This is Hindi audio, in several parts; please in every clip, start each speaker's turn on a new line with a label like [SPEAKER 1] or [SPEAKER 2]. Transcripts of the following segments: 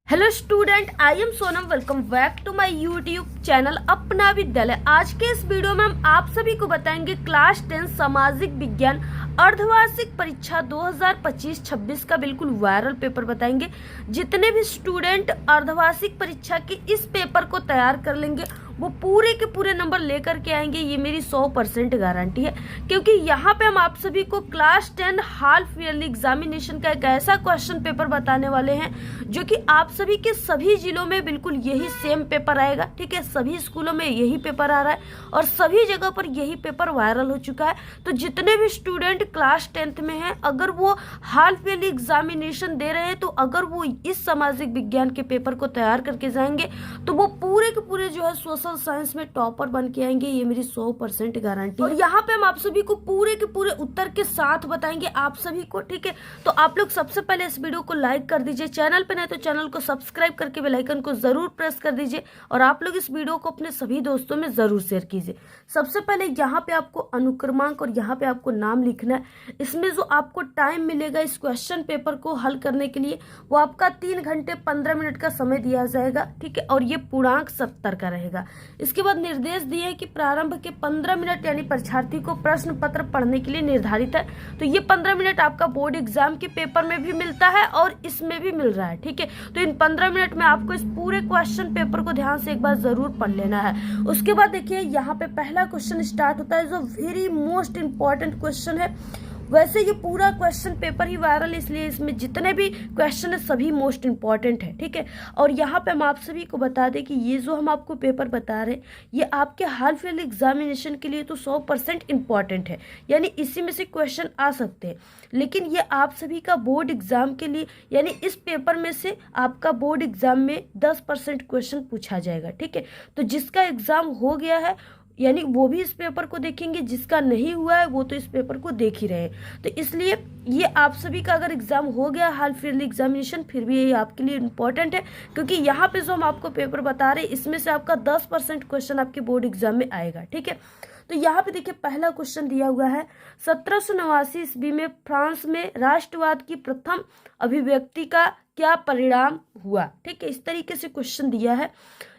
[SPEAKER 1] Hello student, I am Sonam. Welcome back to my YouTube channel Apna Vidyalaya. आज के इस वीडियो में हम आप सभी को बताएंगे क्लास 10 सामाजिक विज्ञान अर्धवार्षिक परीक्षा 2025-26 का बिल्कुल वायरल पेपर बताएंगे। जितने भी स्टूडेंट अर्धवार्षिक परीक्षा के इस पेपर को तैयार कर लेंगे वो पूरे के पूरे नंबर लेकर के आएंगे, ये मेरी 100% गारंटी है। क्योंकि यहाँ पे हम आप सभी को क्लास 10 हाफ ईयरली एग्जामिनेशन का एक ऐसा क्वेश्चन पेपर बताने वाले हैं जो कि आप सभी के सभी जिलों में बिल्कुल यही सेम पेपर आएगा। ठीक है, सभी स्कूलों में यही पेपर आ रहा है और सभी जगह पर यही पेपर वायरल हो चुका है। तो जितने भी स्टूडेंट क्लास 10th में हैं, अगर वो हाफ ईयरली एग्जामिनेशन दे रहे हैं तो अगर वो इस सामाजिक विज्ञान के पेपर को तैयार करके जाएंगे तो वो पूरे के पूरे जो है सोशल साइंस में टॉपर बन के आएंगे, ये मेरी 100% गारंटी है। और यहाँ पे हम आप सभी को पूरे के पूरे उत्तर के साथ बताएंगे आप सभी को। ठीक है, तो आप लोग सबसे पहले इस वीडियो को लाइक कर दीजिए, चैनल पे नहीं तो चैनल को सब्सक्राइब करके बेल आइकन को जरूर प्रेस कर दीजिए और आप लोग इस वीडियो को अपने सभी दोस्तों में जरूर शेयर कीजिए। सबसे पहले यहाँ पे आपको अनुक्रमांक और यहाँ पे आपको नाम लिखना है। इसमें जो आपको टाइम मिलेगा इस क्वेश्चन पेपर को हल करने के लिए वो आपका 3 घंटे 15 मिनट का समय दिया जाएगा। ठीक है, और ये पूर्णांक 70 का रहेगा। इसके बाद निर्देश दिए कि प्रारंभ के 15 मिनट यानी परीक्षार्थी को प्रश्न पत्र पढ़ने के लिए निर्धारित है। तो ये 15 मिनट आपका बोर्ड एग्जाम के पेपर में भी मिलता है और इसमें भी मिल रहा है। ठीक है, तो इन 15 मिनट में आपको इस पूरे क्वेश्चन पेपर को ध्यान से एक बार जरूर पढ़ लेना है। उसके बाद देखिए यहाँ पे पहला क्वेश्चन स्टार्ट होता है जो वेरी मोस्ट इंपॉर्टेंट क्वेश्चन है। वैसे ये पूरा क्वेश्चन पेपर ही वायरल है, इसलिए इसमें जितने भी क्वेश्चन है सभी मोस्ट इंपॉर्टेंट है। ठीक है, और यहाँ पे हम आप सभी को बता दें कि ये जो हम आपको पेपर बता रहे हैं ये आपके हाफ ईयरली एग्जामिनेशन के लिए तो 100% इम्पॉर्टेंट है, यानी इसी में से क्वेश्चन आ सकते हैं। लेकिन ये आप सभी का बोर्ड एग्जाम के लिए, यानी इस पेपर में से आपका बोर्ड एग्जाम में 10% क्वेश्चन पूछा जाएगा। ठीक है, तो जिसका एग्जाम हो गया है यानी वो भी इस पेपर को देखेंगे, जिसका नहीं हुआ है वो तो इस पेपर को देख ही रहे हैं। तो इसलिए ये आप सभी का अगर एग्जाम हो गया हाफ ईयरली एग्जामिनेशन फिर भी ये आपके लिए इम्पोर्टेंट है, क्योंकि यहाँ पे जो हम आपको पेपर बता रहे हैं इसमें से आपका 10% क्वेश्चन आपके बोर्ड एग्जाम में आएगा। ठीक है, तो यहाँ पे देखिए पहला क्वेश्चन दिया हुआ है 1789 ईस्वी में फ्रांस में राष्ट्रवाद की प्रथम अभिव्यक्ति का क्या परिणाम हुआ। ठीक है, इस तरीके से क्वेश्चन दिया है।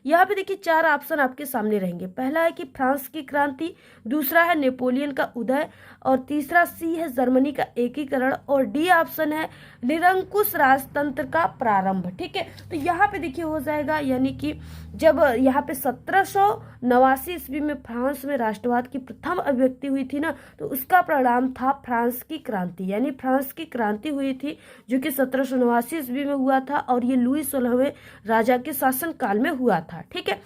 [SPEAKER 1] यहाँ पे देखिए 4 ऑप्शन आपके सामने रहेंगे। पहला है कि फ्रांस की क्रांति, दूसरा है नेपोलियन का उदय और तीसरा सी है जर्मनी का एकीकरण और डी ऑप्शन है निरंकुश राजतंत्र का प्रारंभ। ठीक है, तो यहाँ पे देखिए हो जाएगा, यानी कि जब यहाँ पे 1789 ईस्वी में फ्रांस में राष्ट्रवाद की प्रथम अभिव्यक्ति हुई थी ना, तो उसका परिणाम था फ्रांस की क्रांति, यानी फ्रांस की क्रांति हुई थी जो कि 1789 ईस्वी में हुआ था और ये लुई 16वें राजा के शासन काल में हुआ था। ठीक है,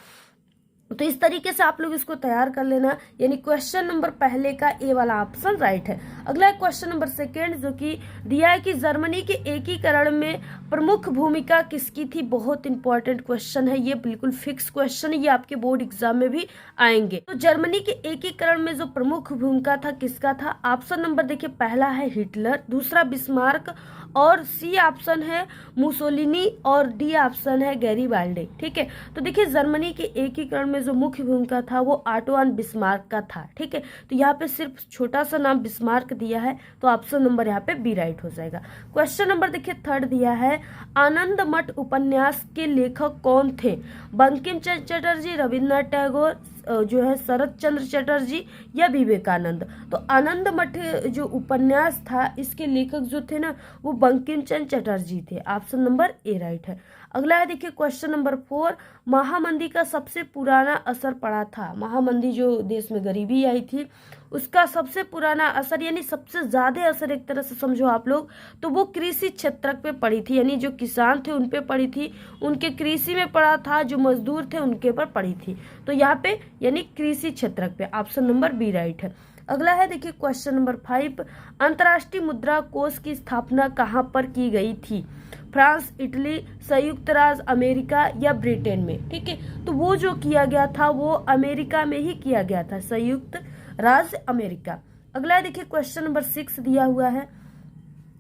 [SPEAKER 1] तो इस तरीके से आप लोग इसको तैयार कर लेना, यानी क्वेश्चन नंबर पहले का ए वाला ऑप्शन राइट है। अगला है क्वेश्चन नंबर सेकेंड जो कि दिया है कि जर्मनी के एकीकरण में प्रमुख भूमिका किसकी थी। बहुत इंपॉर्टेंट क्वेश्चन है ये, बिल्कुल फिक्स क्वेश्चन है, ये आपके बोर्ड एग्जाम में भी आएंगे। तो जर्मनी के एकीकरण में जो प्रमुख भूमिका था किसका था। ऑप्शन नंबर देखिए पहला है हिटलर, दूसरा बिस्मार्क और सी ऑप्शन है मुसोलिनी और डी ऑप्शन है गैरीबाल्डी। ठीक है, तो देखिए जर्मनी के एकीकरण में जो मुख्य भूमिका था वो ऑटोआन बिस्मार्क का था। ठीक है, तो यहाँ पे सिर्फ छोटा सा नाम बिस्मार्क दिया है, तो ऑप्शन नंबर यहाँ पे बी राइट हो जाएगा। क्वेश्चन नंबर देखिए थर्ड दिया है आनंद मठ उपन्यास के लेखक कौन थे। बंकिम चंद्र चटर्जी, रविन्द्रनाथ टैगोर, जो है शरद चंद्र चटर्जी या विवेकानंद। तो आनंद मठ जो उपन्यास था इसके लेखक जो थे ना वो बंकिम चंद्र चटर्जी थे। ऑप्शन नंबर ए राइट है। अगला है देखिए क्वेश्चन नंबर 4 महामंदी का सबसे पुराना असर पड़ा था। महामंदी जो देश में गरीबी आई थी उसका सबसे पुराना असर, यानी सबसे ज्यादा असर एक तरह से समझो आप लोग, तो वो कृषि क्षेत्र पे पड़ी थी, यानी जो किसान थे उन पे पड़ी थी, उनके कृषि में पड़ा था, जो मजदूर थे उनके पर पड़ी थी। तो यहाँ पे यानी कृषि क्षेत्र पे ऑप्शन नंबर बी राइट है। अगला है देखिए क्वेश्चन नंबर 5 अंतर्राष्ट्रीय मुद्रा कोष की स्थापना कहाँ पर की गई थी। फ्रांस, इटली, संयुक्त राज्य अमेरिका या ब्रिटेन में। ठीक है, तो वो जो किया गया था वो अमेरिका में ही किया गया था, संयुक्त राज्य अमेरिका। अगला देखिए क्वेश्चन नंबर 6 दिया हुआ है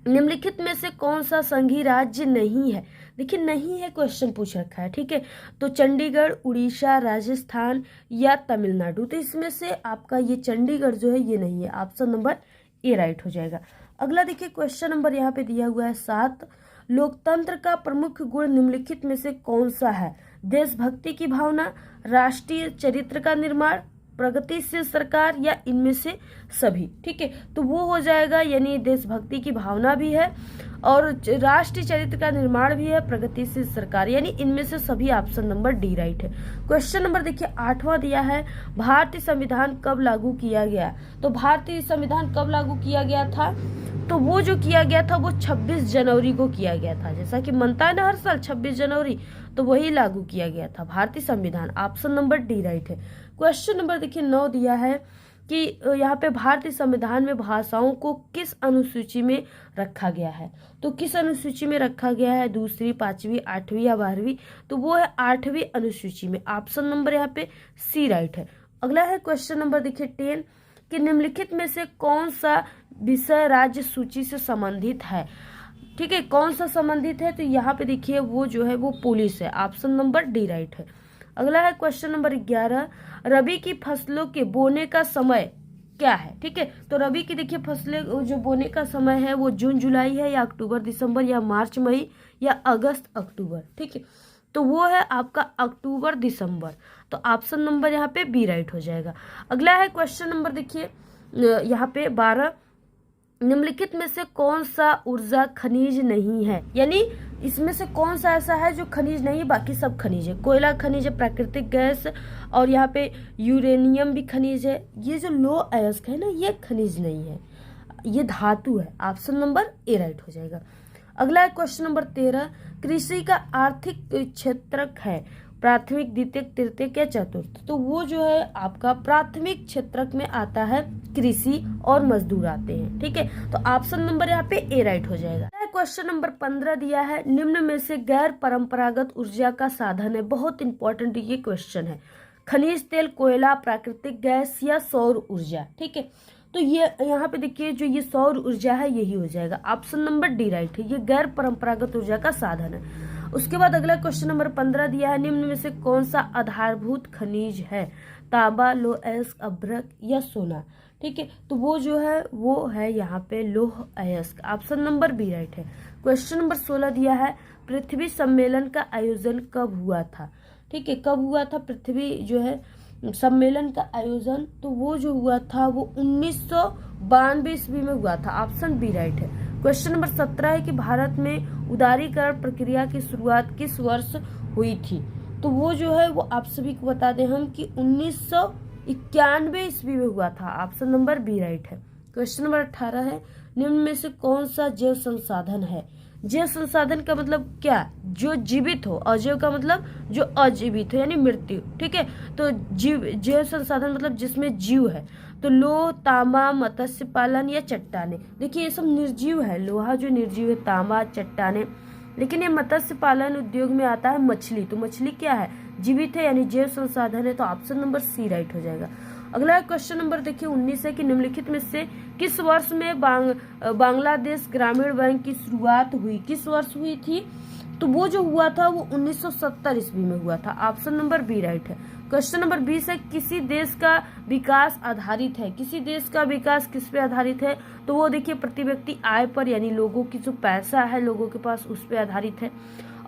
[SPEAKER 1] निम्नलिखित में से कौन सा संघीय राज्य नहीं है। देखिए नहीं है क्वेश्चन पूछ रखा है। ठीक है, तो चंडीगढ़, उड़ीसा, राजस्थान या तमिलनाडु। तो इसमें से आपका ये चंडीगढ़ जो है ये नहीं है, ऑप्शन नंबर ए राइट हो जाएगा। अगला देखिए क्वेश्चन नंबर यहाँ पे दिया हुआ है 7 लोकतंत्र का प्रमुख गुण निम्नलिखित में से कौन सा है? देशभक्ति की भावना, राष्ट्रीय चरित्र का निर्माण, प्रगतिशील सरकार या इनमें से सभी। ठीक है, तो वो हो जाएगा, यानी देशभक्ति की भावना भी है और राष्ट्रीय चरित्र का निर्माण भी है, प्रगतिशील सरकार, यानी इनमें से सभी। ऑप्शन नंबर डी राइट है। क्वेश्चन नंबर देखिए 8वां दिया है, भारतीय संविधान कब लागू किया गया? तो भारतीय संविधान कब लागू किया गया था? तो वो जो किया गया था वो 26 जनवरी को किया गया था। जैसा कि मनता है ना हर साल 26 जनवरी, तो वही लागू किया गया था भारतीय संविधान। ऑप्शन नंबर डी राइट है। क्वेश्चन नंबर देखिए 9 दिया है कि यहाँ पे भारतीय संविधान में भाषाओं को किस अनुसूची में रखा गया है? तो किस अनुसूची में रखा गया है? दूसरी, 5वीं, 8वीं या 12वीं? तो वो है 8वीं अनुसूची में। ऑप्शन नंबर यहाँ पे सी राइट है। अगला है क्वेश्चन नंबर देखिए 10 कि निम्नलिखित में से कौन सा विषय राज्य सूची से संबंधित है? ठीक है, कौन सा संबंधित है? तो यहाँ पे देखिए वो जो है वो पुलिस है। ऑप्शन नंबर डी राइट है। अगला है क्वेश्चन नंबर 11, रबी की फसलों के बोने का समय क्या है? ठीक है, तो रबी की देखिए फसलें जो बोने का समय है वो जून जुलाई है या अक्टूबर दिसंबर या मार्च मई या अगस्त अक्टूबर? ठीक है, तो वो है आपका अक्टूबर दिसंबर। तो ऑप्शन नंबर यहाँ पे बी राइट हो जाएगा। अगला है क्वेश्चन नंबर देखिए यहाँ पे 12, निम्नलिखित में से कौन सा ऊर्जा खनिज नहीं है? यानी इसमें से कौन सा ऐसा है जो खनिज नहीं है? बाकी सब खनिज है। कोयला खनिज है, प्राकृतिक गैस, और यहाँ पे यूरेनियम भी खनिज है। ये जो लो अयस्क है ना, ये खनिज नहीं है, ये धातु है। ऑप्शन नंबर ए राइट हो जाएगा। अगला है क्वेश्चन नंबर 13, कृषि का आर्थिक क्षेत्रक है प्राथमिक, द्वितीयक, तृतीयक या चतुर्थ? तो वो जो है आपका प्राथमिक क्षेत्रक में आता है कृषि और मजदूर आते हैं। ठीक है, तो ऑप्शन नंबर यहाँ पे ए राइट हो जाएगा। क्वेश्चन नंबर 15 दिया है, निम्न में से गैर परंपरागत ऊर्जा का साधन है? बहुत इंपॉर्टेंट ये क्वेश्चन है। खनिज तेल, कोयला, प्राकृतिक गैस या सौर ऊर्जा? ठीक है, तो ये यहाँ पे देखिए जो ये सौर ऊर्जा है यही हो जाएगा। ऑप्शन नंबर डी राइट है, ये गैर परंपरागत ऊर्जा का साधन है। उसके बाद अगला क्वेश्चन नंबर 15 दिया है, निम्न में से कौन सा आधारभूत खनिज है? तांबा, लौह अयस्क, अभ्रक या सोना? ठीक है, तो वो जो है वो है यहाँ पे लौह अयस्क। ऑप्शन नंबर बी राइट है। क्वेश्चन नंबर 16 दिया है, पृथ्वी सम्मेलन का आयोजन कब हुआ था? ठीक है, कब हुआ था पृथ्वी जो है सम्मेलन का आयोजन? तो वो जो हुआ था वो 1992 ईस्वी में हुआ था। ऑप्शन बी राइट है। क्वेश्चन नंबर 17 है कि भारत में उदारीकरण प्रक्रिया की शुरुआत किस वर्ष हुई थी? तो वो जो है वो आप सभी को बता दें हम कि 1991 ईस्वी में हुआ था। ऑप्शन नंबर बी राइट है। क्वेश्चन नंबर 18 है, निम्न में से कौन सा जैव संसाधन है? जैव संसाधन का मतलब क्या? जो जीवित हो। अजैव का मतलब जो अजीवित हो यानी मृत्यु। ठीक है, तो जैव संसाधन मतलब जिसमें जीव है। तो लोह, तांबा, मत्स्य पालन या चट्टाने? देखिए ये सब निर्जीव है। लोहा जो निर्जीव है, तांबा, चट्टाने। लेकिन ये मत्स्य पालन उद्योग में आता है मछली। तो मछली क्या है? जीवित है, यानी जैव संसाधन है। तो ऑप्शन नंबर सी राइट हो जाएगा। अगला क्वेश्चन नंबर देखिए 19 है कि निम्नलिखित में से किस वर्ष में बांग्लादेश ग्रामीण बैंक की शुरुआत हुई? किस वर्ष हुई थी? तो वो जो हुआ था वो 1970 ईस्वी में हुआ था। ऑप्शन नंबर बी राइट है। क्वेश्चन नंबर 20 है, किसी देश का विकास आधारित है? किसी देश का विकास किस पे आधारित है? तो वो देखिए प्रति व्यक्ति आय पर, यानी लोगों की जो पैसा है लोगों के पास उस पे आधारित है।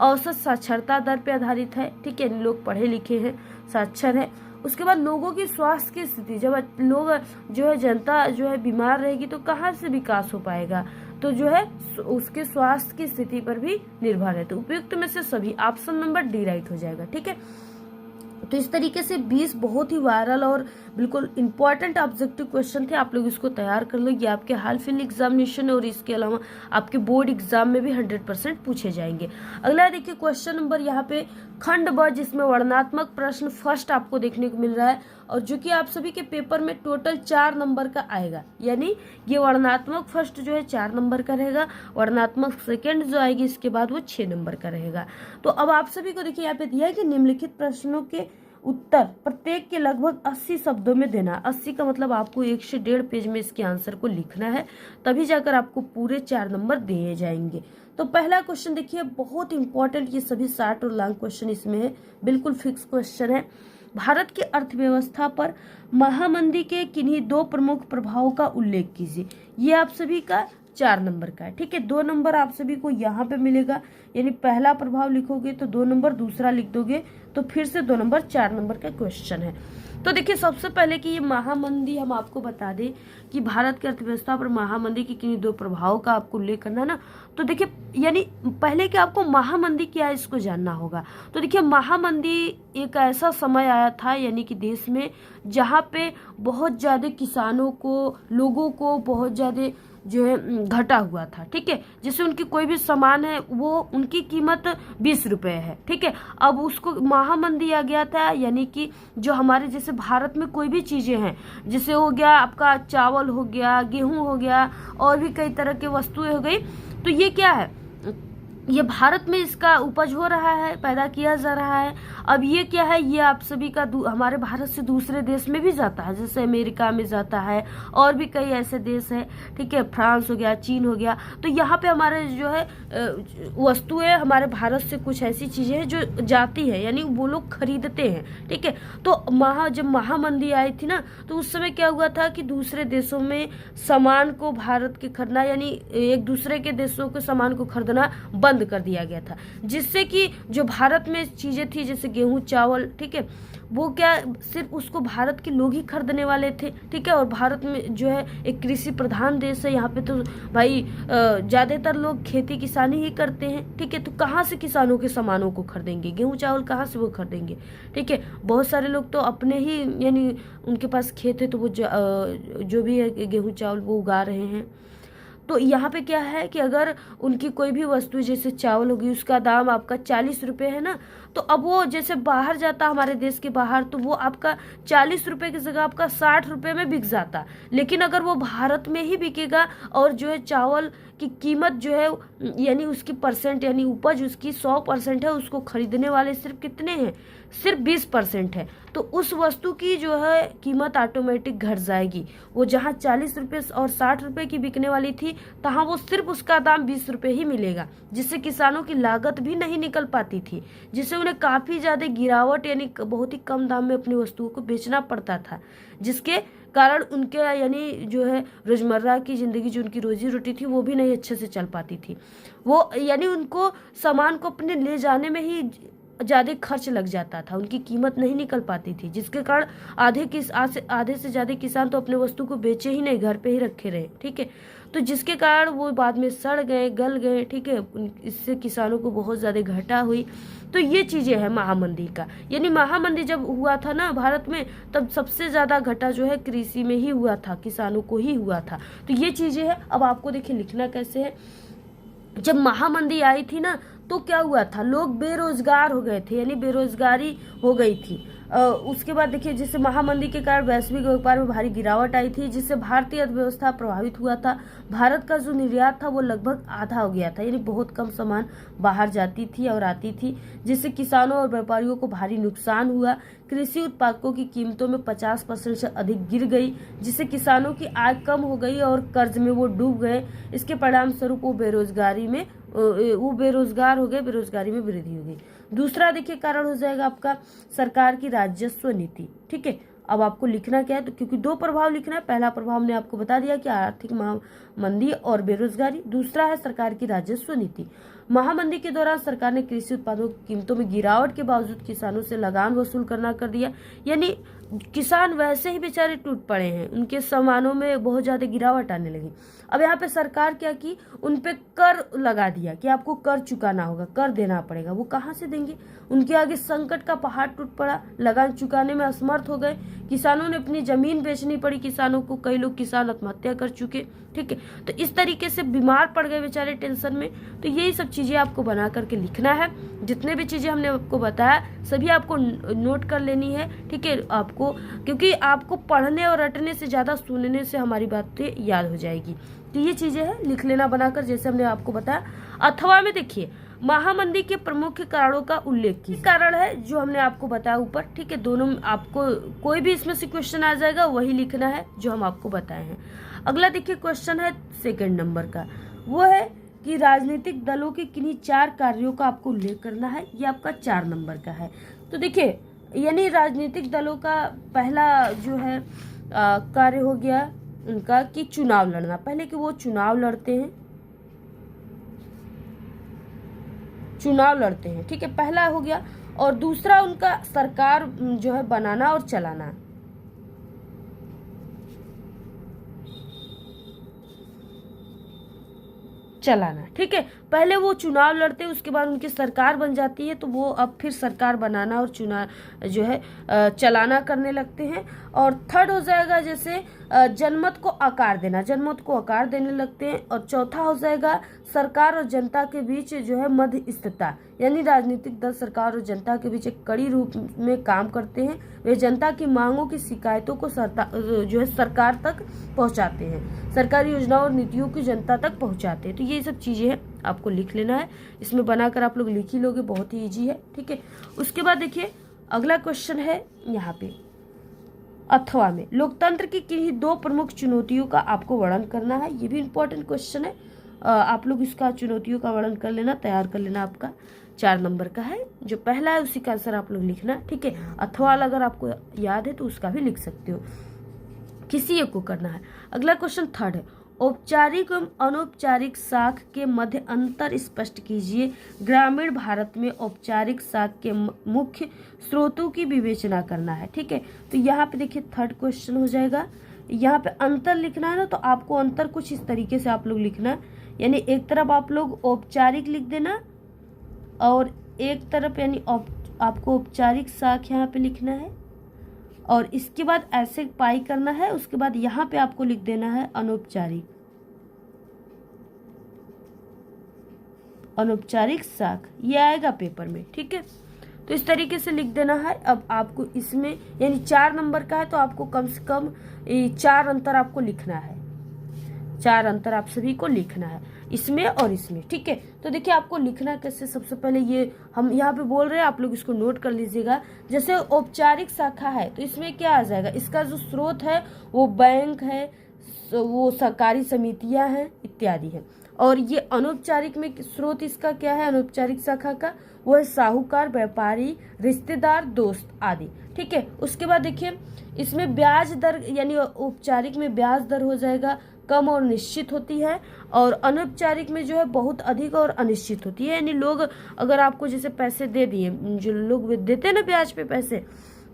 [SPEAKER 1] औसत साक्षरता दर पे आधारित है। ठीक है, लोग पढ़े लिखे हैं, साक्षर है। उसके बाद लोगों की स्वास्थ्य की स्थिति, जब लोग जो है जनता जो है बीमार रहेगी तो कहाँ से विकास हो पाएगा? तो जो है उसके स्वास्थ्य की स्थिति पर भी निर्भर है। तो उपयुक्त में से सभी। ऑप्शन नंबर डी राइट हो जाएगा। ठीक है, तो इस तरीके से 20 बहुत ही वायरल और बिल्कुल इंपॉर्टेंट ऑब्जेक्टिव क्वेश्चन थे। आप लोग इसको तैयार कर लो। ये आपके हाल फिलहाल एग्जामिनेशन है और इसके अलावा आपके बोर्ड एग्जाम में भी 100% पूछे जाएंगे। अगला देखिए क्वेश्चन नंबर यहाँ पे खंड ब, जिसमें वर्णनात्मक प्रश्न फर्स्ट आपको देखने को मिल रहा है और जो कि आप सभी के पेपर में टोटल 4 नंबर का आएगा। यानी ये वर्णनात्मक फर्स्ट जो है 4 नंबर का रहेगा, वर्णनात्मक सेकेंड जो आएगी इसके बाद वो 6 नंबर का रहेगा। तो अब आप सभी को देखिए यहाँ पे दिया है कि निम्नलिखित प्रश्नों के उत्तर प्रत्येक के लगभग 80 शब्दों में देना। 80 का मतलब आपको 1 से 1.5 पेज में इसके आंसर को लिखना है, तभी जाकर आपको पूरे 4 नंबर दिए जाएंगे। तो पहला क्वेश्चन देखिए बहुत इंपॉर्टेंट, ये सभी शॉर्ट और लॉन्ग क्वेश्चन इसमें है, बिल्कुल फिक्स क्वेश्चन है। भारत की अर्थव्यवस्था पर महामंदी के किन्हीं 2 प्रमुख प्रभावों का उल्लेख कीजिए। ये आप सभी का 4 नंबर का है। ठीक है, 2 नंबर आप सभी को यहाँ पे मिलेगा, यानी पहला प्रभाव लिखोगे तो 2 नंबर, दूसरा लिख दोगे तो फिर से 2 नंबर, 4 नंबर का क्वेश्चन है। तो देखिए सबसे पहले कि ये महामंदी हम आपको बता दें कि भारत की अर्थव्यवस्था पर महामंदी की किन्हीं 2 प्रभावों का आपको उल्लेख करना है ना। तो देखिए यानी पहले कि आपको महामंदी क्या है इसको जानना होगा। तो देखिए महामंदी एक ऐसा समय आया था यानी कि देश में जहाँ पे बहुत ज़्यादा किसानों को, लोगों को बहुत ज़्यादा जो है घटा हुआ था। ठीक है, जैसे उनकी कोई भी सामान है वो उनकी कीमत 20 रुपए है। ठीक है, अब उसको महामंदी आ गया था, यानी कि जो हमारे जैसे भारत में कोई भी चीजें हैं, जैसे हो गया आपका चावल हो गया, गेहूं हो गया, और भी कई तरह की वस्तुएं हो गई, तो ये क्या है, ये भारत में इसका उपज हो रहा है, पैदा किया जा रहा है। अब ये क्या है, ये आप सभी का हमारे भारत से दूसरे देश में भी जाता है, जैसे अमेरिका में जाता है, और भी कई ऐसे देश हैं। ठीक है, फ्रांस हो गया, चीन हो गया, तो यहाँ पे हमारे जो है वस्तुएं हमारे भारत से कुछ ऐसी चीजें हैं जो जाती है, यानी वो लोग खरीदते हैं। ठीक है, तो जब महामंदी आई थी ना, तो उस समय क्या हुआ था कि दूसरे देशों में सामान को भारत के खरीदना, यानी एक दूसरे के देशों के सामान को खरीदना बंद कर दिया गया था, जिससे कि जो भारत में चीजें थी जैसे गेहूं, चावल, ठीक है, वो क्या सिर्फ उसको भारत के लोग ही खरीदने वाले थे। ठीक है, और भारत में जो है एक कृषि प्रधान देश है, यहाँ पे तो भाई ज्यादातर लोग खेती किसानी ही करते हैं। ठीक है, तो कहाँ से किसानों के सामानों को खरीदेंगे, गेहूं चावल कहाँ से वो खरीदेंगे। ठीक है, बहुत सारे लोग तो अपने ही यानी उनके पास खेत है तो वो जो भी है गेहूं चावल वो उगा रहे हैं। तो यहाँ पे क्या है कि अगर उनकी कोई भी वस्तु जैसे चावल होगी, उसका दाम आपका 40 रुपये है ना, तो अब वो जैसे बाहर जाता हमारे देश के बाहर, तो वो आपका 40 रुपये की जगह आपका 60 रुपये में बिक जाता। लेकिन अगर वो भारत में ही बिकेगा और जो है चावल की कीमत जो है यानी उसकी परसेंट यानी उपज उसकी 100% है, उसको खरीदने वाले सिर्फ कितने हैं, सिर्फ 20% है, तो उस वस्तु की जो है कीमत ऑटोमेटिक घट जाएगी। वो जहाँ 40 रुपये और 60 रुपये की बिकने वाली थी, तहाँ वो सिर्फ उसका दाम 20 रुपये ही मिलेगा, जिससे किसानों की लागत भी नहीं निकल पाती थी, जिससे उन्हें काफ़ी ज़्यादा गिरावट यानी बहुत ही कम दाम में अपनी वस्तुओं को बेचना पड़ता था, जिसके कारण उनके यानी जो है रोजमर्रा की ज़िंदगी, जो उनकी रोजी रोटी थी, वो भी नहीं अच्छे से चल पाती थी। वो यानी उनको सामान को अपने ले जाने में ही ज़्यादा खर्च लग जाता था, उनकी कीमत नहीं निकल पाती थी, जिसके कारण आधे से ज़्यादा किसान तो अपने वस्तु को बेचे ही नहीं, घर पे ही रखे रहे। ठीक है, तो जिसके कारण वो बाद में सड़ गए, गल गए। ठीक है, इससे किसानों को बहुत ज़्यादा घाटा हुई। तो ये चीज़ें हैं महामंदी का, यानी महामंदी जब हुआ था ना भारत में, तब सबसे ज़्यादा घाटा जो है कृषि में ही हुआ था, किसानों को ही हुआ था। तो ये चीज़ें हैं। अब आपको देखिए लिखना कैसे है। जब महामंदी आई थी ना, तो क्या हुआ था, लोग बेरोजगार हो गए थे, यानी बेरोजगारी हो गई थी। उसके बाद देखिए जैसे महामंदी के कारण वैश्विक व्यापार में भारी गिरावट आई थी, जिससे भारतीय अर्थव्यवस्था प्रभावित हुआ था। भारत का जो निर्यात था वो लगभग आधा हो गया था, यानी बहुत कम सामान बाहर जाती थी और आती थी, जिससे किसानों और व्यापारियों को भारी नुकसान हुआ। कृषि उत्पादकों की कीमतों में 50% से अधिक गिर गई, जिससे किसानों की आय कम हो गई और कर्ज में वो डूब गए। इसके परिणाम स्वरूप वो बेरोजगार हो गए, बेरोजगारी में वृद्धि हो गई। दूसरा देखिए कारण हो जाएगा आपका सरकार की राजस्व नीति। ठीक है, अब आपको लिखना क्या है, तो क्योंकि 2 प्रभाव लिखना है। पहला प्रभाव हमने आपको बता दिया कि आर्थिक महामंदी और बेरोजगारी, दूसरा है सरकार की राजस्व नीति। महामंदी के दौरान सरकार ने कृषि उत्पादों की कीमतों में गिरावट के बावजूद किसानों से लगान वसूल करना कर दिया, यानी किसान वैसे ही बेचारे टूट पड़े हैं, उनके सामानों में बहुत ज्यादा गिरावट आने लगी। अब यहाँ पे सरकार क्या की, उन पे कर लगा दिया कि आपको कर चुकाना होगा, कर देना पड़ेगा। वो कहाँ से देंगे, उनके आगे संकट का पहाड़ टूट पड़ा, लगान चुकाने में असमर्थ हो गए। किसानों ने अपनी जमीन बेचनी पड़ी किसानों को, कई लोग किसान आत्महत्या कर चुके। ठीक है, तो इस तरीके से बीमार पड़ गए बेचारे टेंशन में। तो यही सब चीजें आपको बना करके लिखना है। जितने भी चीजें हमने आपको बताया सभी आपको नोट कर लेनी है। ठीक है, आपको क्योंकि आपको पढ़ने और रटने से ज्यादा सुनने से हमारी बातें याद हो जाएगी। तो ये चीजें हैं, लिख लेना बनाकर, जैसे हमने आपको बताया। अथवा में देखिए महामंदी के प्रमुख कारणों का उल्लेख की कारण है जो हमने आपको बताया ऊपर। ठीक है, दोनों आपको कोई भी इसमें से क्वेश्चन आ जाएगा, वही लिखना है जो हम आपको बताए हैं। अगला देखिए क्वेश्चन है 2 नंबर का, वो है कि राजनीतिक दलों के किन्हीं 4 कार्यों का आपको उल्लेख करना है। ये आपका 4 नंबर का है। तो देखिए यानी राजनीतिक दलों का पहला जो है कार्य हो गया उनका कि चुनाव लड़ना, पहले कि वो चुनाव लड़ते हैं, ठीक है, पहला हो गया। और दूसरा उनका सरकार जो है बनाना और चलाना, ठीक है। पहले वो चुनाव लड़ते हैं, उसके बाद उनकी सरकार बन जाती है, तो वो अब फिर सरकार बनाना और चुनाव जो है चलाना करने लगते हैं। और थर्ड हो जाएगा जैसे जनमत को आकार देने लगते हैं। और चौथा हो जाएगा सरकार और जनता के बीच जो है मध्यस्थता, यानी राजनीतिक दल सरकार और जनता के बीच एक कड़ी रूप में काम करते हैं। वे जनता की मांगों की शिकायतों को जो है सरकार तक पहुंचाते हैं, सरकारी योजनाओं और नीतियों की जनता तक पहुंचाते हैं। तो ये सब चीजें हैं, आपको लिख लेना है, इसमें बनाकर आप लोग लिख ही लोगे, बहुत ही इजी है, ठीक है। उसके बाद देखिए अगला क्वेश्चन है यहाँ पे, अथवा में लोकतंत्र की किन्हीं दो प्रमुख चुनौतियों का आपको वर्णन करना है। ये भी इम्पोर्टेंट क्वेश्चन है, आप लोग इसका चुनौतियों का वर्णन कर लेना, तैयार कर लेना। आपका 4 नंबर का है, जो पहला है उसी का आंसर आप लोग लिखना, ठीक है। अथवा अगर आपको याद है तो उसका भी लिख सकते हो, किसी एक को करना है। अगला क्वेश्चन थर्ड है, औपचारिक एवं अनौपचारिक साख के मध्य अंतर स्पष्ट कीजिए। ग्रामीण भारत में औपचारिक साख के मुख्य स्रोतों की विवेचना करना है, ठीक है। तो यहाँ पे देखिए थर्ड क्वेश्चन हो जाएगा, यहाँ पे अंतर लिखना है ना, तो आपको अंतर कुछ इस तरीके से आप लोग लिखना, यानी एक तरफ आप लोग औपचारिक लिख देना और एक तरफ यानी आपको औपचारिक साख यहाँ पे लिखना है, और इसके बाद ऐसे पाई करना है। उसके बाद यहाँ पे आपको लिख देना है अनौपचारिक साख, ये आएगा पेपर में, ठीक है। तो इस तरीके से लिख देना है। अब आपको इसमें यानी 4 नंबर का है, तो आपको कम से कम 4 अंतर आपको लिखना है, 4 अंतर आप सभी को लिखना है, इसमें और इसमें, ठीक है। तो देखिए आपको लिखना कैसे, सबसे पहले ये हम यहाँ पे बोल रहे हैं, आप लोग इसको नोट कर लीजिएगा। जैसे औपचारिक शाखा है तो इसमें क्या आ जाएगा, इसका जो स्रोत है वो बैंक है, वो सरकारी समितियां हैं इत्यादि है। और ये अनौपचारिक में स्रोत इसका क्या है, अनौपचारिक शाखा का, वो है साहूकार, व्यापारी, रिश्तेदार, दोस्त आदि, ठीक है। उसके बाद देखिए इसमें ब्याज दर, यानी औपचारिक में ब्याज दर हो जाएगा कम और निश्चित होती है, और अनौपचारिक में जो है बहुत अधिक और अनिश्चित होती है। यानी लोग अगर आपको जैसे पैसे दे दिए, जो लोग देते हैं ना ब्याज पे पैसे,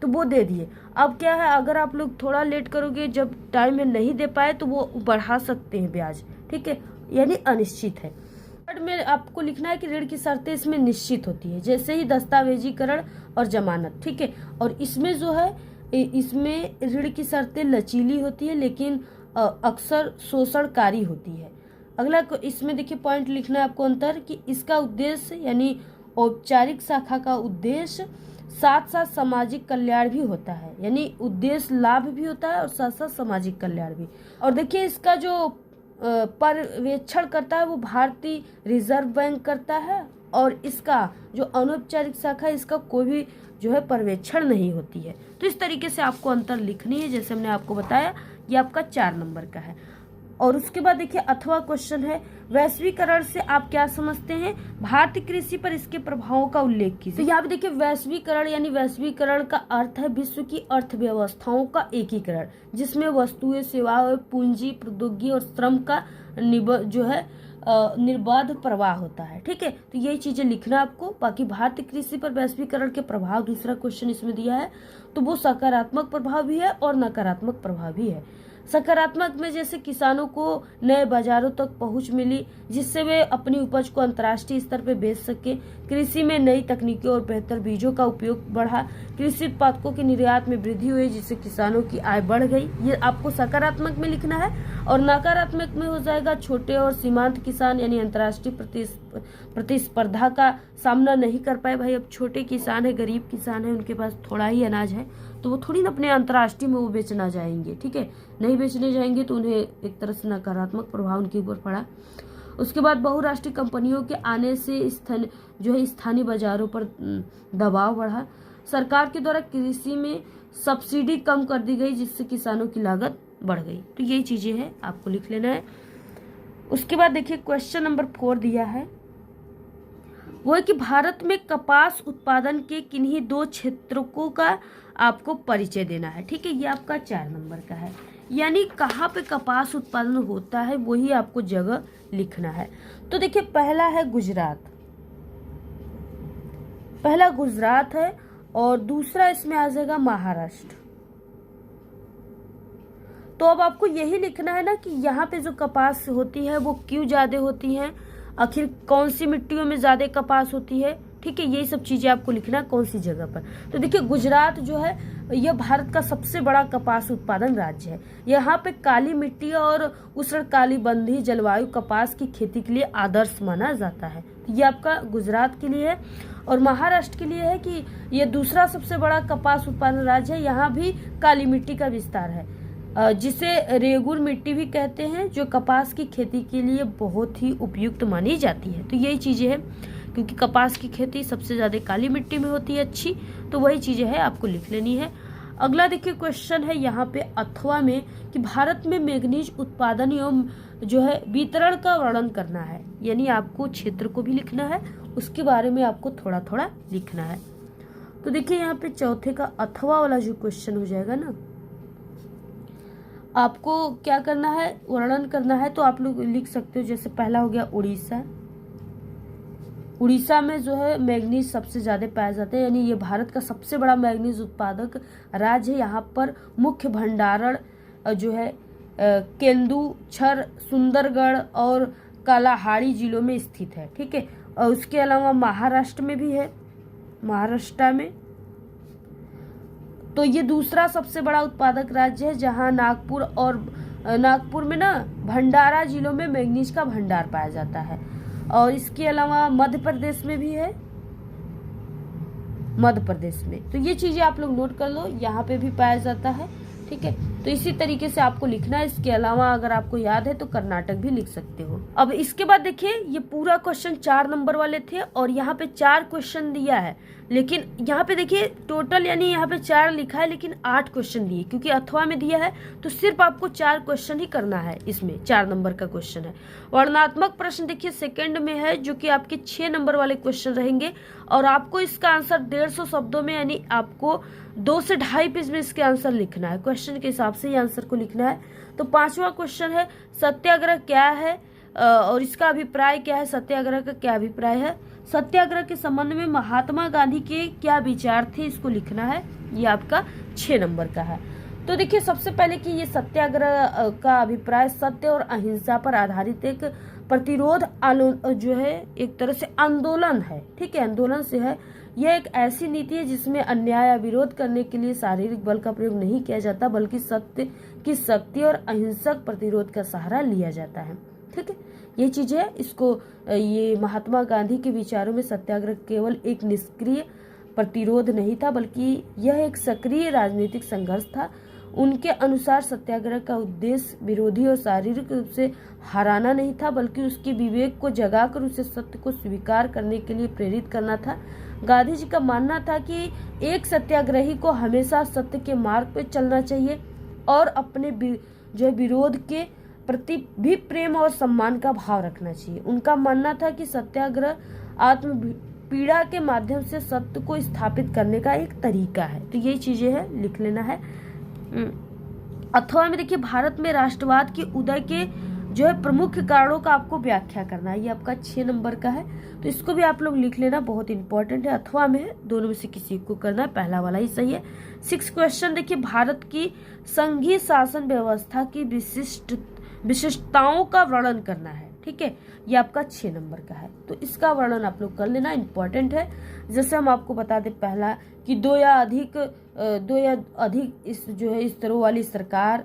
[SPEAKER 1] तो वो दे दिए। अब क्या है, अगर आप लोग थोड़ा लेट करोगे, जब टाइम में नहीं दे पाए, तो वो बढ़ा सकते हैं ब्याज, ठीक है, यानी अनिश्चित है। थर्ड में आपको लिखना है कि ऋण की शर्तें इसमें निश्चित होती है, जैसे ही दस्तावेजीकरण और जमानत, ठीक है। और इसमें जो है, इसमें ऋण की शर्तें लचीली होती है, लेकिन अक्सर शोषणकारी होती है। अगला इसमें देखिए पॉइंट लिखना है आपको अंतर, कि इसका उद्देश्य यानी औपचारिक शाखा का उद्देश्य साथ साथ सामाजिक कल्याण भी होता है, यानी उद्देश्य लाभ भी होता है और साथ साथ सामाजिक कल्याण भी। और देखिए इसका जो पर्यवेक्षण करता है वो भारतीय रिजर्व बैंक करता है, और इसका जो अनौपचारिक शाखा है इसका कोई भी जो है पर्यवेक्षण नहीं होती है। तो इस तरीके से आपको अंतर लिखनी है, जैसे हमने आपको बताया, ये आपका 4 नंबर का है। और उसके बाद देखिए अथवा क्वेश्चन है, वैश्वीकरण से आप क्या समझते हैं, भारतीय कृषि पर इसके प्रभावों का उल्लेख कीजिए। तो यहाँ पे देखिए वैश्वीकरण, यानी वैश्वीकरण का अर्थ है विश्व की अर्थव्यवस्थाओं का एकीकरण, जिसमें वस्तुएं, सेवाएं, पूंजी, प्रौद्योगिकी और श्रम का जो है निर्बाध प्रवाह होता है, ठीक है। तो यही चीजें लिखना आपको। बाकी भारतीय कृषि पर वैश्वीकरण के प्रभाव, दूसरा क्वेश्चन इसमें दिया है, तो वो सकारात्मक प्रभाव भी है और नकारात्मक प्रभाव भी है। सकारात्मक में जैसे किसानों को नए बाजारों तक पहुंच मिली, जिससे वे अपनी उपज को अंतर्राष्ट्रीय स्तर पर बेच सके। कृषि में नई तकनीकों और बेहतर बीजों का उपयोग बढ़ा। कृषि उत्पादकों के निर्यात में वृद्धि हुई, जिससे किसानों की आय बढ़ गई। ये आपको सकारात्मक में लिखना है। और नकारात्मक में हो जाएगा छोटे और सीमांत किसान, यानी अंतर्राष्ट्रीय प्रतिस्पर्धा का सामना नहीं कर पाए। भाई अब छोटे किसान है, गरीब किसान है, उनके पास थोड़ा ही अनाज है, तो वो थोड़ी ना अपने अंतर्राष्ट्रीय में वो बेचना जाएंगे, ठीक है, नहीं बेचने जाएंगे, तो उन्हें एक तरह से नकारात्मक प्रभाव उनके ऊपर पड़ा। उसके बाद बहुराष्ट्रीय कंपनियों के आने से स्थानीय बाजारों पर दबाव बढ़ा। सरकार के द्वारा कृषि में सब्सिडी कम कर दी गई, जिससे किसानों की लागत बढ़ गई। तो यही चीजें हैं, आपको लिख लेना है। उसके बाद देखिए क्वेश्चन नंबर 4 दिया है, वो है कि भारत में कपास उत्पादन के किन्हीं 2 क्षेत्रों का आपको परिचय देना है, ठीक है। ये आपका 4 नंबर का है। यानी कहाँ पे कपास उत्पादन होता है वही आपको जगह लिखना है। तो देखिए पहला है गुजरात, पहला गुजरात है और दूसरा इसमें आ जाएगा महाराष्ट्र। तो अब आपको यही लिखना है ना कि यहाँ पे जो कपास होती है वो क्यों ज्यादा होती है, आखिर कौन सी मिट्टियों में ज्यादा कपास होती है। ठीक है, यही सब चीजें आपको लिखना है कौन सी जगह पर। तो देखिए गुजरात जो है यह भारत का सबसे बड़ा कपास उत्पादन राज्य है। यहाँ पे काली मिट्टी और उष्णकटिबंधीय जलवायु कपास की खेती के लिए आदर्श माना जाता है। ये आपका गुजरात के लिए है। और महाराष्ट्र के लिए है कि यह दूसरा सबसे बड़ा कपास उत्पादन राज्य है। यहाँ भी काली मिट्टी का विस्तार है जिसे रेगुर मिट्टी भी कहते हैं, जो कपास की खेती के लिए बहुत ही उपयुक्त मानी जाती है। तो यही चीजें हैं, क्योंकि कपास की खेती सबसे ज्यादा काली मिट्टी में होती है अच्छी, तो वही चीजें हैं आपको लिख लेनी है। अगला देखिए क्वेश्चन है यहाँ पे अथवा में कि भारत में मैग्नीज उत्पादन एवं जो है वितरण का वर्णन करना है। यानी आपको क्षेत्र को भी लिखना है, उसके बारे में आपको थोड़ा थोड़ा लिखना है। तो देखिए यहाँ पे चौथे का अथवा वाला जो क्वेश्चन हो जाएगा ना, आपको क्या करना है, वर्णन करना है। तो आप लोग लिख सकते हो, जैसे पहला हो गया उड़ीसा। उड़ीसा में जो है मैग्नीज सबसे ज्यादा पाया जाता है, यानी ये भारत का सबसे बड़ा मैग्नीज उत्पादक राज्य है। यहाँ पर मुख्य भंडारण जो है केंदुझर, सुंदरगढ़ और कालाहाड़ी जिलों में स्थित है। ठीक है, और उसके अलावा महाराष्ट्र में भी है, महाराष्ट्र में। तो ये दूसरा सबसे बड़ा उत्पादक राज्य है, जहां नागपुर में ना भंडारा जिलों में मैग्नीज का भंडार पाया जाता है। और इसके अलावा मध्य प्रदेश में भी है, मध्य प्रदेश में। तो ये चीजें आप लोग नोट कर लो, यहाँ पे भी पाया जाता है। ठीक है, तो इसी तरीके से आपको लिखना है। इसके अलावा अगर आपको याद है तो कर्नाटक भी लिख सकते हो। अब इसके बाद देखिए ये पूरा क्वेश्चन 4 नंबर वाले थे और यहाँ पे 4 क्वेश्चन दिया है, लेकिन यहाँ पे देखिए टोटल यानी यहाँ पे 4 लिखा है लेकिन 8 क्वेश्चन दिए, क्योंकि अथवा में दिया है तो सिर्फ आपको 4 क्वेश्चन ही करना है। इसमें 4 नंबर का क्वेश्चन है। वर्णनात्मक प्रश्न देखिए सेकंड में है, जो कि आपके 6 नंबर वाले क्वेश्चन रहेंगे और आपको इसका आंसर 150 शब्दों में, यानी आपको 2 से 2.5 पेज में इसके आंसर लिखना है। क्वेश्चन के हिसाब से ही आंसर को लिखना है। तो 5वां क्वेश्चन है सत्याग्रह क्या है और इसका अभिप्राय क्या है, सत्याग्रह का क्या अभिप्राय है, सत्याग्रह के संबंध में महात्मा गांधी के क्या विचार थे, इसको लिखना है। ये आपका 6 नंबर का है। तो देखिए सबसे पहले कि ये सत्याग्रह का अभिप्राय सत्य और अहिंसा पर आधारित एक प्रतिरोध जो है एक तरह से आंदोलन है। ठीक है, आंदोलन से है। यह एक ऐसी नीति है जिसमें अन्याय या विरोध करने के लिए शारीरिक बल का प्रयोग नहीं किया जाता, बल्कि सत्य की शक्ति और अहिंसक प्रतिरोध का सहारा लिया जाता है। ठीक है, ये चीज है। इसको ये महात्मा गांधी के विचारों में सत्याग्रह केवल एक निष्क्रिय प्रतिरोध नहीं था, बल्कि यह एक सक्रिय राजनीतिक संघर्ष था। उनके अनुसार सत्याग्रह का उद्देश्य विरोधी और शारीरिक रूप से हराना नहीं था, बल्कि उसके विवेक को जगाकर उसे सत्य को स्वीकार करने के लिए प्रेरित करना था। गांधी जी का मानना था कि एक सत्याग्रही को हमेशा सत्य के मार्ग पर चलना चाहिए और अपने जो विरोध के प्रति भी प्रेम और सम्मान का भाव रखना चाहिए। उनका मानना था कि सत्याग्रह आत्म पीड़ा के माध्यम से सत्य को स्थापित करने का एक तरीका है। तो यही चीजें हैं, लिख लेना है। अथवा में देखिए भारत में राष्ट्रवाद के उदय के जो है प्रमुख कारणों का आपको व्याख्या करना है। ये आपका 6 नंबर का है, तो इसको भी आप लोग लिख लेना, बहुत इंपॉर्टेंट है। अथवा में है, दोनों में से किसी को करना है, पहला वाला ही सही है। 6 क्वेश्चन देखिए भारत की संघीय शासन व्यवस्था की विशिष्टताओं का वर्णन करना है। ठीक है, ये आपका 6 नंबर का है, तो इसका वर्णन आप लोग कर लेना, इंपॉर्टेंट है। जैसे हम आपको बता दें, पहला कि दो या अधिक इस जो है स्तरों वाली सरकार,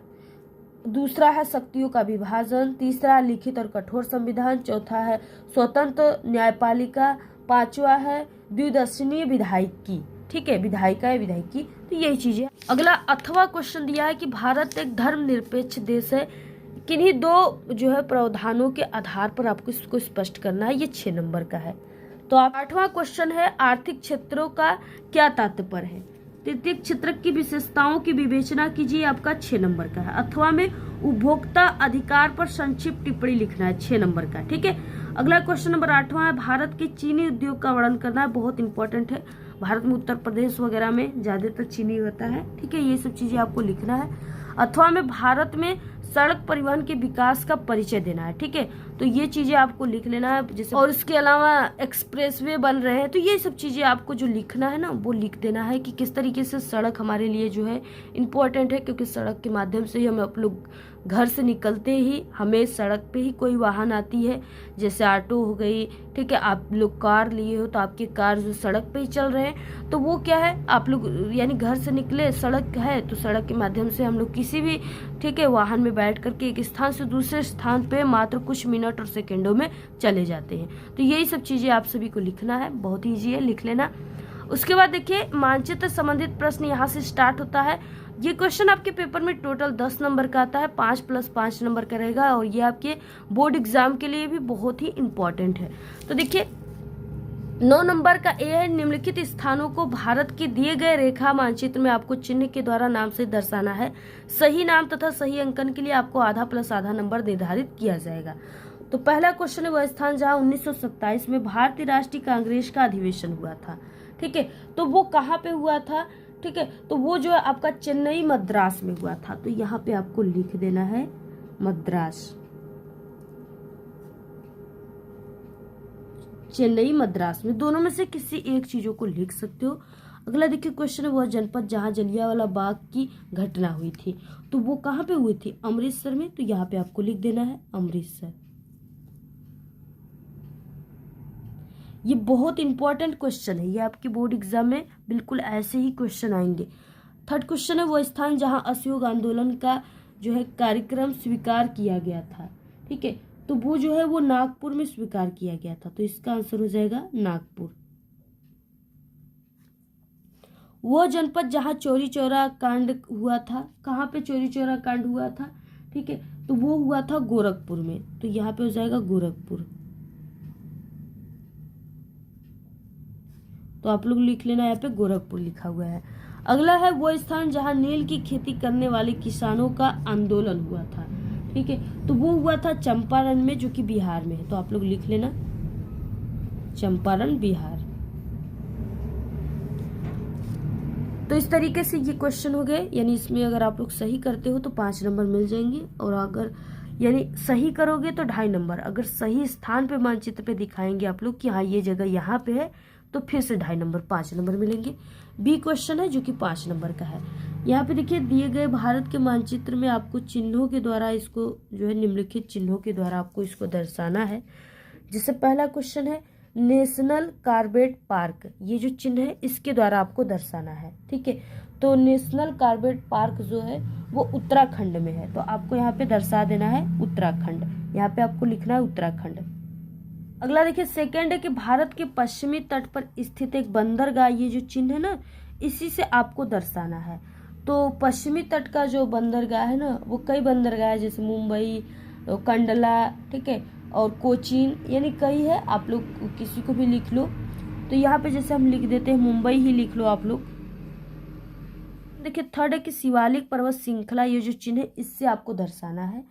[SPEAKER 1] दूसरा है शक्तियों का विभाजन, तीसरा लिखित और कठोर संविधान, चौथा है स्वतंत्र न्यायपालिका, 5वां है द्विदर्शनीय विधायिकी। ठीक है, विधायिका है, विधायिकी। तो यही चीजें। अगला अथवा क्वेश्चन दिया है कि भारत एक धर्मनिरपेक्ष देश है, किन्हीं 2 जो है प्रावधानों के आधार पर आपको इसको स्पष्ट करना है। ये 6 नंबर का है। तो 8वां क्वेश्चन है आर्थिक क्षेत्रों का क्या तात्पर्य है। तृतीय क्षेत्र की विशेषताओं की विवेचना कीजिए, आपका 6 नंबर का है। अथवा में उपभोक्ता अधिकार पर संक्षिप्त टिप्पणी लिखना है, 6 नंबर का। ठीक है, अगला क्वेश्चन नंबर 8वां है भारत के चीनी उद्योग का वर्णन करना है, बहुत इंपॉर्टेंट है। भारत में उत्तर प्रदेश वगैरह में ज्यादातर चीनी होता है। ठीक है, ये सब चीजें आपको लिखना है। अथवा में भारत में सड़क परिवहन के विकास का परिचय देना है। ठीक है, तो ये चीजें आपको लिख लेना है। जैसे और इसके अलावा एक्सप्रेसवे बन रहे हैं, तो ये सब चीजें आपको जो लिखना है ना वो लिख देना है कि किस तरीके से सड़क हमारे लिए जो है इम्पोर्टेंट है, क्योंकि सड़क के माध्यम से ही हम आप लोग घर से निकलते ही हमें सड़क पे ही कोई वाहन आती है, जैसे ऑटो हो गई। ठीक है, आप लोग कार लिए हो तो आपकी कार जो सड़क पे ही चल रहे हैं, तो वो क्या है, आप लोग यानी घर से निकले, सड़क है तो सड़क के माध्यम से हम लोग किसी भी ठीक है वाहन में बैठ करके एक स्थान से दूसरे स्थान पे मात्र कुछ मिनट और सेकेंडों में चले जाते हैं। तो यही सब चीजें आप सभी को लिखना है, बहुत ईजी है, लिख लेना। उसके बाद देखिए मानचित्र संबंधित प्रश्न यहाँ से स्टार्ट होता है। ये क्वेश्चन आपके पेपर में टोटल 10 नंबर का आता है, 5 + 5 नंबर का रहेगा, और ये आपके बोर्ड एग्जाम के लिए भी बहुत ही इंपॉर्टेंट है। तो देखिए 9 नंबर का ए है, निम्नलिखित स्थानों को भारत के दिए गए रेखा मानचित्र में आपको चिन्ह के द्वारा नाम से दर्शाना है। सही नाम तथा सही अंकन के लिए आपको आधा + आधा नंबर निर्धारित किया जाएगा। तो पहला क्वेश्चन है वह स्थान जहां 1927 में भारतीय राष्ट्रीय कांग्रेस का अधिवेशन हुआ था। ठीक है, तो वो कहाँ पे हुआ था? ठीक है, तो वो जो है आपका चेन्नई मद्रास में हुआ था। तो यहाँ पे आपको लिख देना है मद्रास, चेन्नई मद्रास में, दोनों में से किसी एक चीजों को लिख सकते हो। अगला देखिए क्वेश्चन है वह जनपद जहां जलियांवाला बाग की घटना हुई थी, तो वो कहाँ पे हुई थी? अमृतसर में। तो यहाँ पे आपको लिख देना है अमृतसर। ये बहुत इंपॉर्टेंट क्वेश्चन है, ये आपके बोर्ड एग्जाम में बिल्कुल ऐसे ही क्वेश्चन आएंगे। थर्ड क्वेश्चन है वो स्थान जहां असहयोग आंदोलन का जो है कार्यक्रम स्वीकार किया गया था। ठीक है, तो वो जो है वो नागपुर में स्वीकार किया गया था, तो इसका आंसर हो जाएगा नागपुर। वो जनपद जहां चौरी चौरा कांड हुआ था, कहाँ पे चौरी चौरा कांड हुआ था? ठीक है, तो वो हुआ था गोरखपुर में, तो यहाँ पे हो जाएगा गोरखपुर। तो आप लोग लिख लेना, यहाँ पे गोरखपुर लिखा हुआ है। अगला है वो स्थान जहां नील की खेती करने वाले किसानों का आंदोलन हुआ था। ठीक है, तो वो हुआ था चंपारण में, जो कि बिहार में है। तो आप लोग लिख लेना चंपारण बिहार। तो इस तरीके से ये क्वेश्चन हो गए, यानी इसमें अगर आप लोग सही करते हो तो 5 नंबर मिल जाएंगे, और अगर यानी सही करोगे तो 2.5 नंबर। अगर सही स्थान पे मानचित्र पे दिखाएंगे आप लोग कि हाँ ये जगह यहाँ पे है, तो फिर से 2.5 नंबर, 5 नंबर मिलेंगे। बी क्वेश्चन है जो कि 5 नंबर का है। यहाँ पे देखिए दिए गए भारत के मानचित्र में आपको चिन्हों के द्वारा इसको जो है निम्नलिखित चिन्हों के द्वारा आपको इसको दर्शाना है। जिससे पहला क्वेश्चन है नेशनल कार्बेट पार्क, ये जो चिन्ह है इसके द्वारा आपको दर्शाना है। ठीक है, तो नेशनल कार्बेट पार्क जो है वो उत्तराखंड में है, तो आपको यहाँ पे दर्शा देना है उत्तराखंड। यहाँ पे आपको लिखना है उत्तराखंड। अगला देखिए सेकंड है कि भारत के पश्चिमी तट पर स्थित एक बंदरगाह, ये जो चिन्ह है ना इसी से आपको दर्शाना है। तो पश्चिमी तट का जो बंदरगाह है ना वो कई बंदरगाह है, जैसे मुंबई, कंडला, ठीक है, और कोचीन, यानी कई है, आप लोग किसी को भी लिख लो। तो यहाँ पे जैसे हम लिख देते हैं मुंबई ही लिख लो आप लोग। देखिए थर्ड है कि शिवालिक पर्वत श्रृंखला, ये जो चिन्ह है इससे आपको दर्शाना है।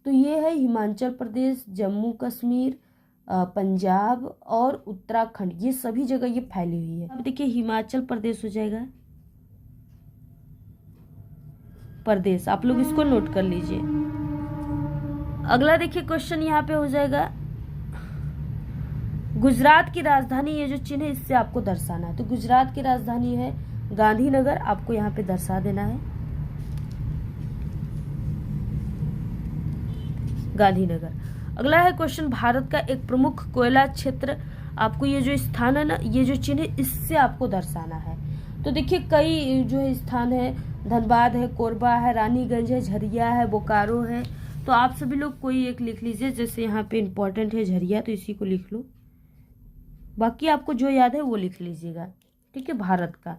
[SPEAKER 1] तो ये है हिमाचल प्रदेश, जम्मू कश्मीर, पंजाब और उत्तराखंड, ये सभी जगह ये फैली हुई है। अब देखिए हिमाचल प्रदेश हो जाएगा प्रदेश, आप लोग इसको नोट कर लीजिए। अगला देखिए क्वेश्चन यहाँ पे हो जाएगा गुजरात की राजधानी, ये जो चिन्ह है इससे आपको दर्शाना है। तो गुजरात की राजधानी है गांधीनगर, आपको यहाँ पे दर्शा देना है गांधीनगर। अगला है क्वेश्चन भारत का एक प्रमुख कोयला क्षेत्र, आपको ये जो स्थान है ना ये जो चिन्ह है इससे आपको दर्शाना है। तो देखिए कई जो है स्थान है, धनबाद है, कोरबा है, रानीगंज है, झरिया है, बोकारो है, तो आप सभी लोग कोई एक लिख लीजिए। जैसे यहाँ पे इंपॉर्टेंट है झरिया, तो इसी को लिख लो, बाकी आपको जो याद है वो लिख लीजिएगा। ठीक है, भारत का।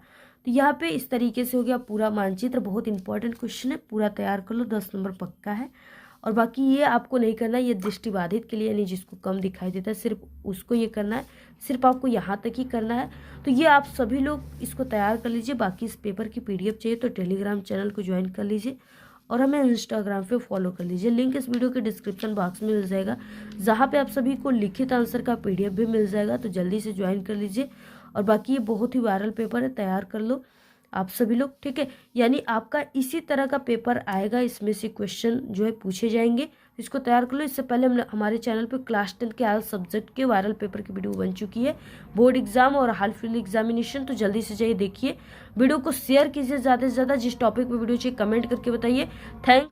[SPEAKER 1] तो यहाँ पे इस तरीके से हो गया पूरा मानचित्र, बहुत इंपॉर्टेंट क्वेश्चन है, पूरा तैयार कर लो, 10 नंबर पक्का है। और बाकी ये आपको नहीं करना, ये दृष्टिबाधित के लिए, यानी जिसको कम दिखाई देता है सिर्फ उसको ये करना है, सिर्फ आपको यहाँ तक ही करना है। तो ये आप सभी लोग इसको तैयार कर लीजिए। बाकी इस पेपर की PDF चाहिए तो टेलीग्राम चैनल को ज्वाइन कर लीजिए और हमें इंस्टाग्राम पे फॉलो कर लीजिए। लिंक इस वीडियो के डिस्क्रिप्शन बॉक्स में मिल जाएगा, जहाँ पे आप सभी को लिखित आंसर का PDF भी मिल जाएगा, तो जल्दी से ज्वाइन कर लीजिए। और बाकी ये बहुत ही वायरल पेपर है, तैयार कर लो। आप सभी लोग, ठीक है। यानी आपका इसी तरह का पेपर आएगा, इसमें से क्वेश्चन जो है पूछे जाएंगे, इसको तैयार कर लो। इससे पहले हम हमारे चैनल पे क्लास 10 के आल सब्जेक्ट के वायरल पेपर की वीडियो बन चुकी है, बोर्ड एग्जाम और हाल फिलहाल एग्जामिनेशन, तो जल्दी से जाइए देखिए। वीडियो को शेयर कीजिए ज़्यादा से ज़्यादा, जिस टॉपिक पे वीडियो चाहिए कमेंट करके बताइए। थैंक